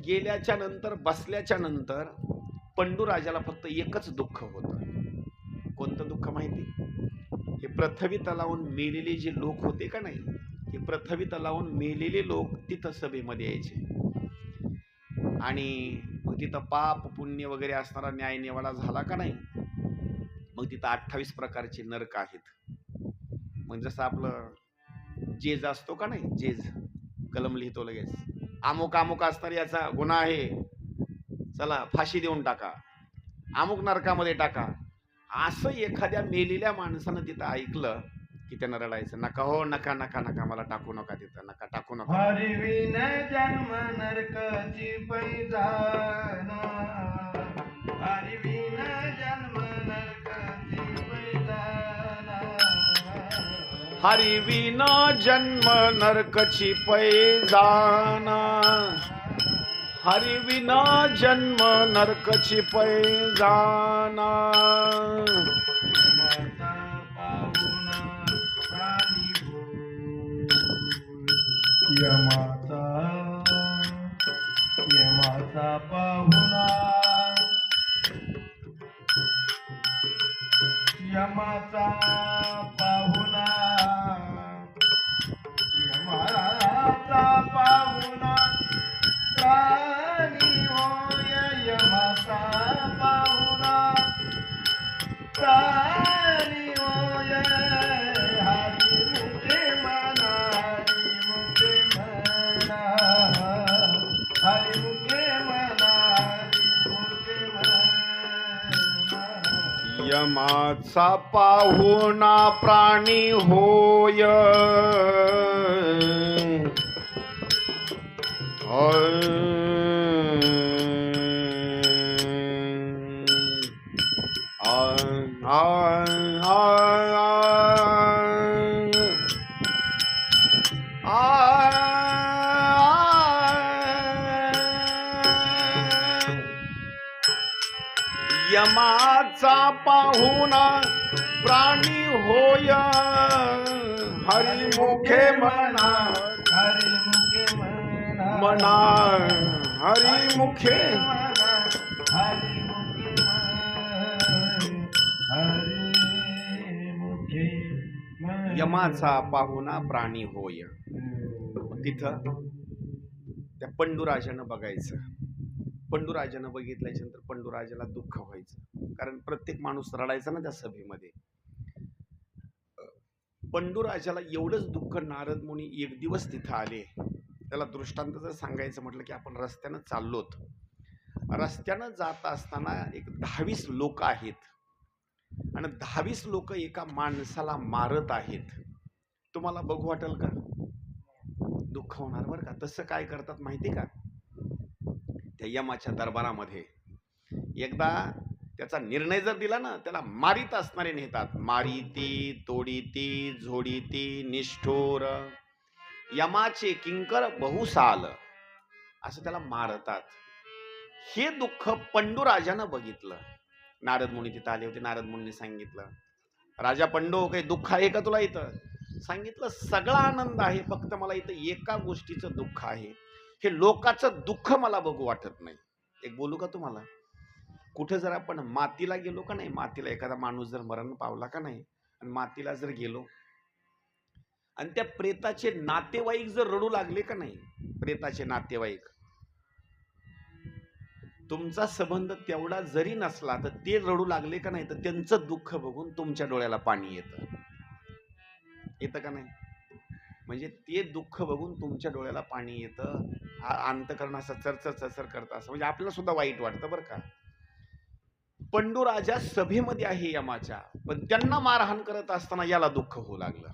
गेल्याच्या नंतर बसल्याच्या नंतर पंडूराजाला फक्त एकच दुःख होतं. कोणतं दुःख माहिती? हे पृथ्वी तलावून मेलेले जे लोक होते का नाही, हे पृथ्वी तलावून मेलेले लोक तिथं सभेमध्ये यायचे आणि मग तिथं पाप पुण्य वगैरे असणारा न्याय निवाडा झाला का नाही, मग तिथं 28 प्रकारचे नरक आहेत. मग जसं आपलं जेज असतो का नाही, जेज कलम लिहितो लगेच, अमुक अमुक असणार याचा गुन्हा आहे, चला फाशी देऊन टाका, अमुक नरकामध्ये टाका. असं एखाद्या मेलेल्या माणसानं तिथं ऐकलं की त्यानं रडायचं, नका हो, नका नका नका, मला टाकू नका तिथं, नका टाकू नका. हरिविन जन्म नरकाची पैजान, हरिविन जन्म नरकाची पैजान, हरिविन जन्म नरकची पैजान, हरिविन जन्म नरकची पैजान. यमाचा यमाचा पाहुणा, यमाचा पाहुणा, यमाचा पाहुणा प्राणी होय, यमाचा पाहुणा प्राणी होय. हरी मुखे मना, हरी मुखे मना, हरी मुखे मना, हरी मुखे मना. यमाचा पाहुणा प्राणी होय, यमाचा पाहुणा प्राणी होय, हरिमुखे म्हणा, हरिमुखे म्हणा, म्हणा हरिमुखे, हरिमुखे हरिमुखे. यमाचा पाहुणा प्राणी होय. तिथं त्या पंडूराजानं बघायचं. पंडूराजानं बघितल्याच्या नंतर पंडूराजाला दुःख व्हायचं, कारण प्रत्येक माणूस रडायचा ना त्या सभेमध्ये. पंडूराजाला एवढंच दुःख, नारद मुनी एक दिवस तिथं आले. त्याला दृष्टांत जर सांगायचं म्हटलं की आपण रस्त्यानं चाललोत, रस्त्यानं जात असताना एक 10-20 लोक आहेत आणि 10-20 लोक एका माणसाला मारत आहेत. तुम्हाला बघू वाटेल का? दुःख होणार बरं का. तसं काय करतात माहिती का? त्या यमाच्या दरबारामध्ये एकदा त्याचा निर्णय जर दिला ना, त्याला मारीत असणारे नेतात. मारीती, तोडीती, झोडीती, निष्ठुर, यमाचे किंकर बहुसाल, असं त्याला मारतात. हे दुःख पंडूराजानं बघितलं. नारद मुनी तिथं आले होते. नारद मुनींनी सांगितलं, राजा पंडू, काही दुःख आहे का तुला इथं? सांगितलं, सगळा आनंद आहे, फक्त मला इथं एका गोष्टीचं दुःख आहे. हे लोकाचं दुःख मला बघू वाटत नाही. एक बोलू का तुम्हाला? कुठे जर आपण मातीला गेलो का नाही, मातीला एखादा माणूस जर मरण पावला का नाही, आणि मातीला जर गेलो आणि त्या प्रेताचे नातेवाईक जर रडू लागले का नाही, प्रेताचे नातेवाईक, तुमचा संबंध तेवढा जरी नसला तर ते रडू लागले का नाही, तर त्यांचं दुःख बघून तुमच्या डोळ्याला पाणी येतं. येतं का नाही? म्हणजे ते दुःख बघून तुमच्या डोळ्याला पाणी येतं, अंतःकरण असं चरचर चरचर करतं, असं म्हणजे आपल्याला सुद्धा वाईट वाटतं बरं का. पंडूराजा सभेमध्ये आहे यमाच्या, पण त्यांना मारहाण करत असताना याला दुःख होऊ लागलं.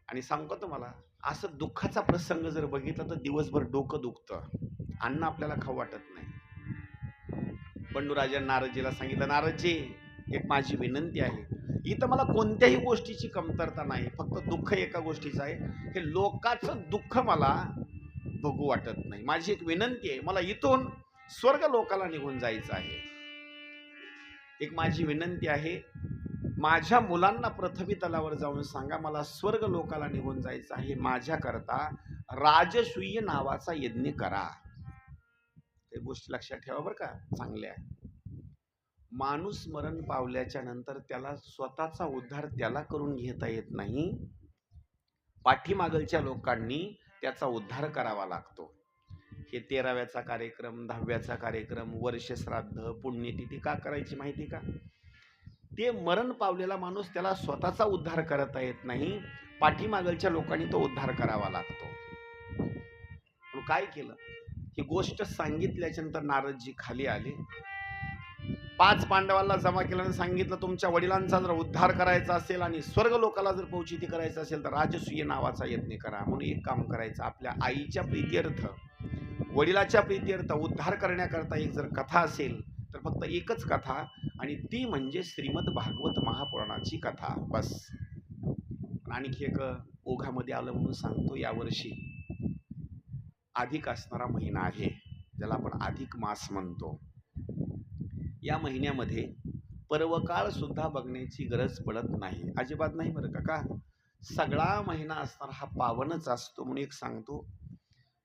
आणि सांगतो तुम्हाला, असं दुःखाचा प्रसंग जर बघितला तर दिवसभर डोकं दुखतं, अन्न आपल्याला खाऊ वाटत नाही. पंडूराजा नारदजीला सांगितलं, नारदजी, एक माझी विनंती आहे. इथं मला कोणत्याही गोष्टीची कमतरता नाही, फक्त दुःख एका गोष्टीचं आहे, हे लोकांचं दुःख मला बघू वाटत नाही. माझी एक विनंती आहे, मला इथून स्वर्ग लोकाला निघून जायचं आहे. एक माझी विनंती आहे, माझ्या मुलांना पृथ्वी तलावर जाऊन सांगा, मला स्वर्ग लोकाला निघून जायचं आहे. माझ्याकरता राजसूय नावाचा यज्ञ करा. काही गोष्टी लक्षात ठेवा बरं का चांगल्या. माणूस मरण पावल्याच्या नंतर त्याला स्वतःचा उद्धार त्याला करून घेता येत नाही, पाठीमागलच्या लोकांनी त्याचा उद्धार करावा लागतो. हे 13व्याचा कार्यक्रम, 10व्याचा कार्यक्रम, वर्ष श्राद्ध, पुण्यतिथी का करायची माहिती का? ते मरण पावलेला माणूस त्याला स्वतःचा उद्धार करता येत नाही, पाठीमागलच्या लोकांनी तो उद्धार करावा लागतो. म्हणून काय केलं, ही गोष्ट सांगितल्याच्या नंतर नारदजी खाली आले, 5 पांडवांना जमा केलं आणि सांगितलं, तुमच्या वडिलांचा जर उद्धार करायचा असेल आणि स्वर्ग लोकाला जर पोचिती करायचं असेल तर राजसूय नावाचा यज्ञ करा. म्हणून एक काम करायचं, आपल्या आईच्या प्रीत्यर्थ, वडिलाच्या प्रीत्यर्थ उद्धार करण्याकरता एक जर कथा असेल तर फक्त एकच कथा, आणि ती म्हणजे श्रीमद भागवत महापुराणाची कथा, बस. आणखी एक ओघामध्ये आलं म्हणून सांगतो, यावर्षी अधिक असणारा महिना आहे, ज्याला आपण अधिक मास म्हणतो. या महिन्यामध्ये पर्वकाळ सुद्धा बघण्याची गरज पडत नाही, अजिबात नाही बरं का. सगळा महिना असणारा हा पावनच असतो. म्हणून एक सांगतो,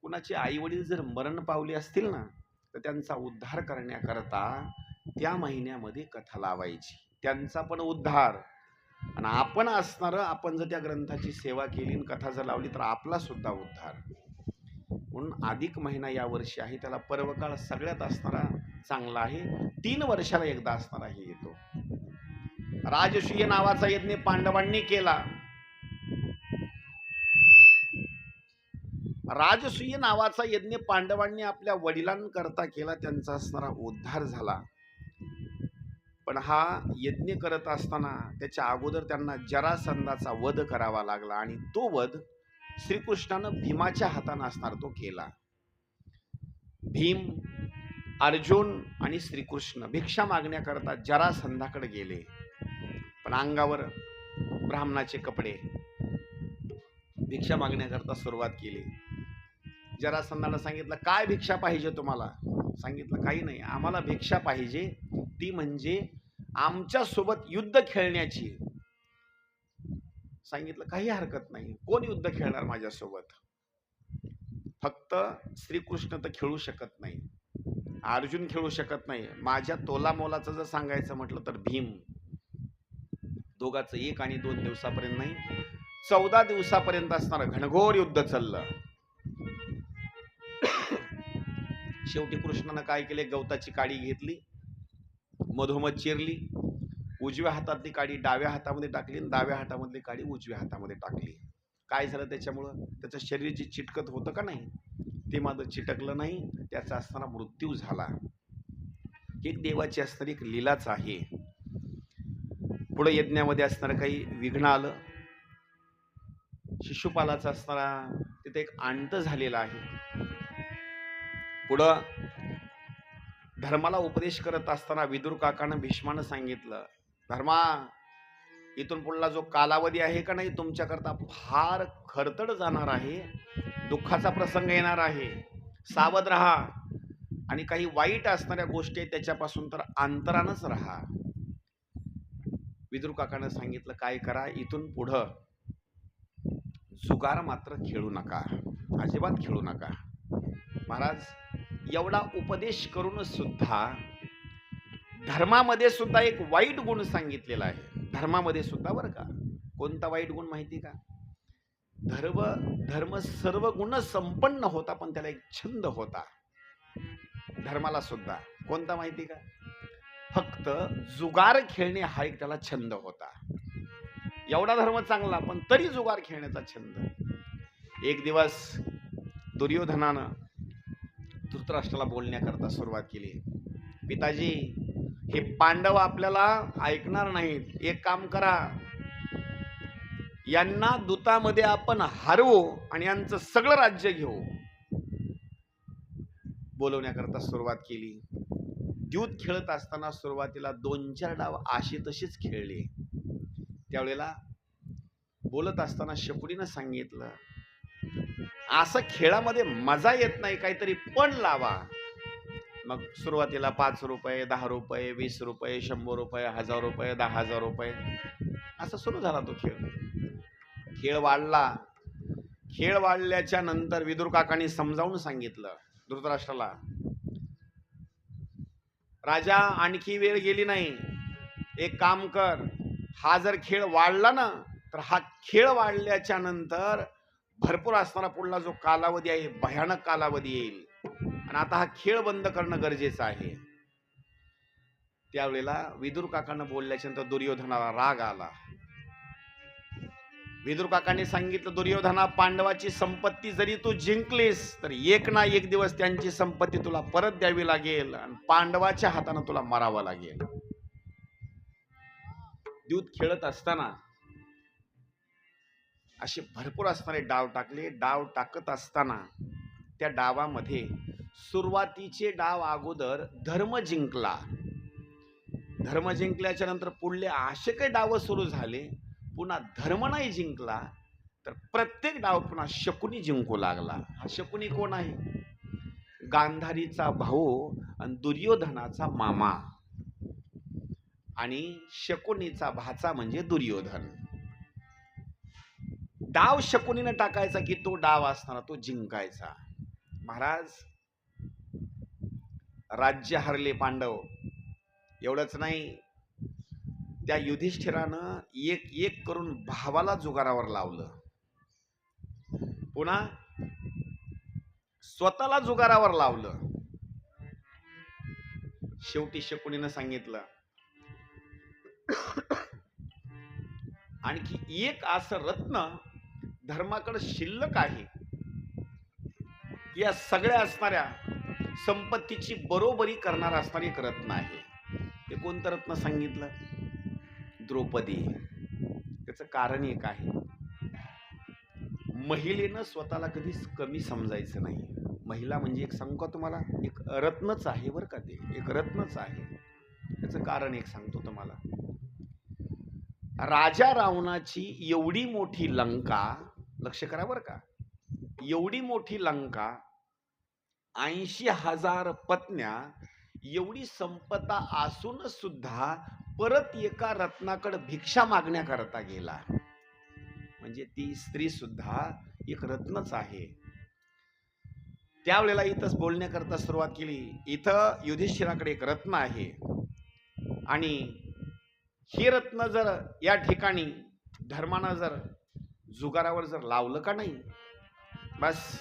कुणाचे आई वडील जर मरण पावले असतील ना, तर त्यांचा उद्धार करण्याकरता त्या महिन्यामध्ये कथा लावायची, त्यांचा पण उद्धार. आणि आपण असणार, आपण जर त्या ग्रंथाची सेवा केली आणि कथा जर लावली तर आपला सुद्धा उद्धार. म्हणून अधिक महिना यावर्षी आहे, त्याला पर्वकाळ सगळ्यात असणारा चांगला आहे. 3 वर्षाला एकदा असणारा हे येतो. राजसूय नावाचा यज्ञ पांडवांनी केला. राजसूय नावाचा यज्ञ पांडवांनी आपल्या वडिलांकरता केला, त्यांचा असणारा उद्धार झाला. पण हा यज्ञ करत असताना त्याच्या अगोदर त्यांना जरासंधाचा वध करावा लागला, आणि तो वध श्रीकृष्णानं भीमाच्या हाताने असणार तो केला. भीम, अर्जुन आणि श्रीकृष्ण भिक्षा मागण्याकरता जरासंधाकडे गेले, पण अंगावर ब्राह्मणाचे कपडे, भिक्षा मागण्याकरता सुरुवात केली. जरासंधानं सांगितलं, काय भिक्षा पाहिजे तुम्हाला? सांगितलं, काही नाही, आम्हाला भिक्षा पाहिजे, ती म्हणजे आमच्या सोबत युद्ध खेळण्याची. सांगितलं, काही हरकत नाही, कोण युद्ध खेळणार माझ्यासोबत? फक्त श्रीकृष्ण तर खेळू शकत नाही, अर्जुन खेळू शकत नाही, माझ्या तोला मोलाचं जर सांगायचं म्हटलं तर भीम. दोघांचं 1 आणि 2 दिवसापर्यंत नाही, 14 दिवसापर्यंत असणारं घनघोर युद्ध चाललं. शेवटी कृष्णानं काय केले, गवताची काडी घेतली, मधोमध चिरली, उजव्या हातातली काडी डाव्या हातामध्ये टाकली आणि डाव्या हातामधली काडी उजव्या हातामध्ये टाकली. काय झालं त्याच्यामुळं? त्याचं शरीर जे चिटकत होतं का नाही, ते मात्र चिटकलं नाही, त्याचा असणारा मृत्यू झाला. एक देवाची असणारी एक लीलाच आहे. पुढे यज्ञामध्ये असणारं काही विघ्न आलं, शिशुपालाचा असणारा तिथे एक अंत झालेला आहे. पुढं धर्माला उपदेश करत असताना विदुर काकानं भीष्मानं सांगितलं, धर्मा, इथून पुढला जो कालावधी आहे का नाही तुमच्याकरता फार खरतड जाणार आहे, दुःखाचा प्रसंग येणार आहे, सावध राहा, आणि काही वाईट असणाऱ्या गोष्टी आहेत त्याच्यापासून तर अंतरानच राहा. विदुर काकानं सांगितलं, काय करा, इथून पुढं जुगार मात्र खेळू नका, अजिबात खेळू नका. महाराज, एवढा उपदेश करून सुद्धा धर्मामध्ये सुद्धा एक वाईट गुण सांगितलेला आहे. धर्मामध्ये सुद्धा बरं का. कोणता वाईट गुण माहिती का? धर्म सर्व गुण संपन्न होता, पण त्याला एक छंद होता धर्माला सुद्धा. कोणता माहिती का? फक्त जुगार खेळणे हा एक त्याला छंद होता. एवढा धर्म चांगला, पण तरी जुगार खेळण्याचा छंद. एक दिवस दुर्योधनानं धृतराष्ट्राला बोलण्याकरता सुरुवात केली, पिताजी, हे पांडव आपल्याला ऐकणार नाहीत, एक काम करा, यांना दूतामध्ये आपण हरवू आणि यांचं सगळं राज्य घेऊ. बोलवण्याकरता सुरुवात केली. द्यूत खेळत असताना सुरुवातीला 2-4 डाव अशी तशीच खेळले. त्यावेळेला बोलत असताना शपुडीनं सांगितलं, असं खेळामध्ये मजा येत नाही, काहीतरी पण लावा. मग सुरुवातीला 5 रुपये, 10 रुपये, 20 रुपये, 100 रुपये, 1000 रुपये, 10,000 रुपये, असं सुरू झाला तो खेळ. खेळ वाढला. खेळ वाढल्याच्या नंतर विदुर काकांनी समजावून सांगितलं धृतराष्ट्राला, राजा आणखी वेळ गेली नाही, एक काम कर, हा जर खेळ वाढला ना तर हा खेळ वाढल्याच्या नंतर भरपूर असणारा पुढला जो कालावधी आहे भयानक कालावधी येईल आणि आता हा खेळ बंद करणं गरजेचं आहे. त्यावेळेला विदुर काकांना बोलल्याच्या नंतर दुर्योधनाला राग आला. विदुर काकांनी सांगितलं, दुर्योधना, पांडवाची संपत्ती जरी तू जिंकलीस तर एक ना एक दिवस त्यांची संपत्ती तुला परत द्यावी लागेल आणि पांडवाच्या हाताने तुला मारावं लागेल. दूध खेळत असताना असे भरपूर असणारे डाव टाकले. डाव टाकत असताना त्या डावामध्ये सुरुवातीचे डाव अगोदर धर्म जिंकला. धर्म जिंकल्याच्या नंतर पुढले असे काही डाव सुरू झाले, पुन्हा धर्म नाही जिंकला तर प्रत्येक डाव पुन्हा शकुनी जिंकू लागला. हा शकुनी कोण आहे? गांधारीचा भाऊ आणि दुर्योधनाचा मामा आणि शकुनीचा भाचा म्हणजे दुर्योधन. डाव शकुनीने टाकायचा की तो डाव असताना तो जिंकायचा. महाराज, राज्य हरले पांडव. एवढंच नाही, त्या युधिष्ठिरानं एक एक करून भावाला जुगारावर लावलं, पुन्हा स्वतःला जुगारावर लावलं. शेवटी शकुनीनं सांगितलं, आणखी एक असं रत्न धर्माकडे शिल्लक आहे, या सगळ्या असणाऱ्या संपत्तीची बरोबरी करणारा असणारे एक रत्न आहे. ते कोणतं रत्न सांगितलं? द्रौपदी. त्याचं कारण एक आहे, महिलेनं स्वतःला कधीच कमी समजायचं नाही. महिला म्हणजे एक सांगू का तुम्हाला, एक रत्नच आहे बरं का, ते एक रत्नच आहे. त्याचं कारण एक सांगतो तुम्हाला. राजा रावणाची एवढी मोठी लंका, लक्ष करा बरं का, एवढी मोठी लंका, 80,000 पत्न्या, एवढी संपदा असून सुद्धा परत एका रत्नाकडे भिक्षा मागण्याकरता गेला. म्हणजे ती स्त्री सुद्धा एक रत्नच आहे. त्यावेळेला इथंच बोलण्याकरता सुरुवात केली. इथं युधिष्ठिराकडे एक रत्न आहे आणि हे रत्न जर या ठिकाणी धर्मानं जर जुगारावर जर लावलं का नाही, बस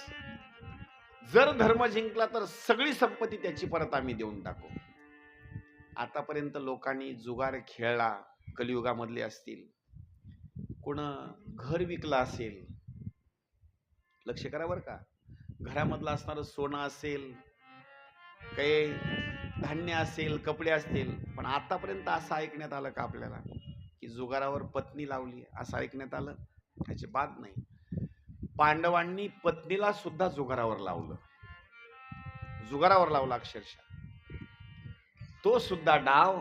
जर धर्म जिंकला तर सगळी संपत्ती त्याची परत आम्ही देऊन टाकू. आतापर्यंत लोकांनी जुगार खेळला, कलियुगामधले असतील, कोण घर विकलं असेल, लक्ष करा बरं का, घरामधलं असणारं सोनं असेल, काही धान्य असेल, कपडे असतील, पण आतापर्यंत असं ऐकण्यात आलं का आपल्याला की जुगारावर पत्नी लावली? असं ऐकण्यात आलं? त्याची बात नाही. पांडवांनी पत्नीला सुद्धा जुगारावर लावलं, जुगारावर लावला अक्षरशः. तो सुद्धा डाव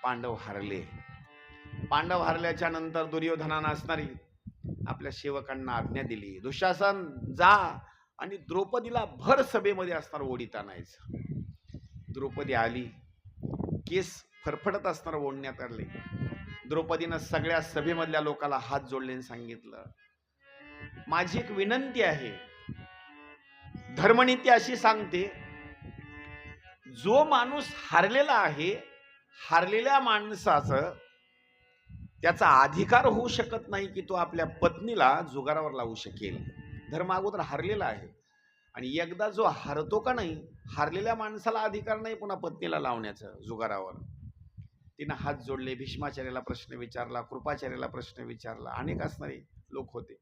पांडव हरले. पांडव हरल्याच्या नंतर दुर्योधनानं असणारी आपल्या सेवकांना आज्ञा दिली, दुःशासन जा आणि द्रौपदीला भर सभेमध्ये असणार ओढीत आणायचं. द्रौपदी आली, केस फरफडत असणार ओढण्यात आले. द्रौपदीनं सगळ्या सभेमधल्या लोकांना हात जोडले आणि सांगितलं, माझी एक विनंती आहे. धर्मनीती अशी सांगते, जो माणूस हारलेला आहे, हारलेल्या माणसाचं त्याचा अधिकार होऊ शकत नाही की तो आपल्या पत्नीला जुगारावर लावू शकेल. धर्म अगोदर हारलेला आहे आणि एकदा जो हारतो का नाही, हारलेल्या माणसाला अधिकार नाही पुन्हा पत्नीला लावण्याचं जुगारावर. तिनं हात जोडले, भीष्माचार्याला प्रश्न विचारला, कृपाचार्याला प्रश्न विचारला, अनेक असणारे लोक होते,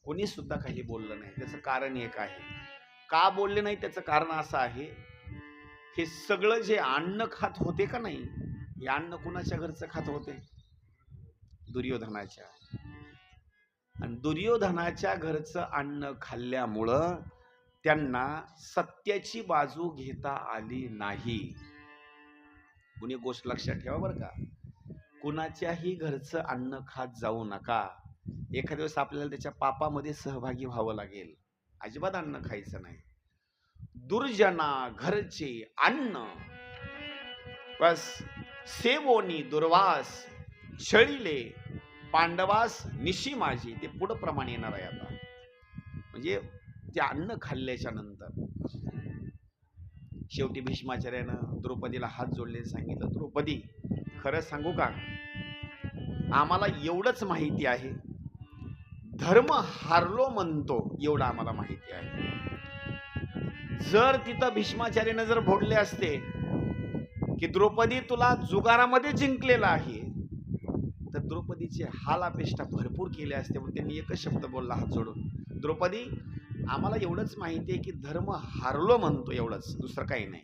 कोणी सुद्धा काही बोललं नाही. त्याचं कारण एक आहे. का बोलले नाही त्याचं कारण असं आहे, हे सगळं जे अन्न खात होते का नाही, हे अन्न कुणाच्या घरचं खात होते? दुर्योधनाच्या. आणि दुर्योधनाच्या घरचं अन्न खाल्ल्यामुळं त्यांना सत्याची बाजू घेता आली नाही. कुणी गोष्ट लक्षात ठेवा बरं का, कुणाच्याही घरचं अन्न खात जाऊ नका. एखाद्या दिवस आपल्याला त्याच्या पापामध्ये सहभागी व्हावं लागेल. अजिबात अन्न खायचं नाही. दुर्जना घरचे अन्न बस सेवोनी दुर्वास छळिले पांडवास निशी माझी. ते पुढं प्रमाण येणार आहे आता. म्हणजे ते अन्न खाल्ल्याच्या नंतर शेवटी भीष्माचार्यानं द्रौपदीला हात जोडले सांगितलं, द्रौपदी खरं सांगू का, आम्हाला एवढंच माहिती आहे, धर्म हारलो म्हणतो एवढं आम्हाला माहिती आहे. जर तिथं भीष्माचार्यानं जर भोडले असते की द्रौपदी तुला जुगारामध्ये जिंकलेला आहे, तर द्रौपदीचे हाल अपेष्टा भरपूर केले असते. म्हणून त्यांनी एकच शब्द बोलला हात जोडून, द्रौपदी आम्हाला एवढंच माहिती आहे की धर्म हारलो म्हणतो, एवढंच, दुसरं काही नाही.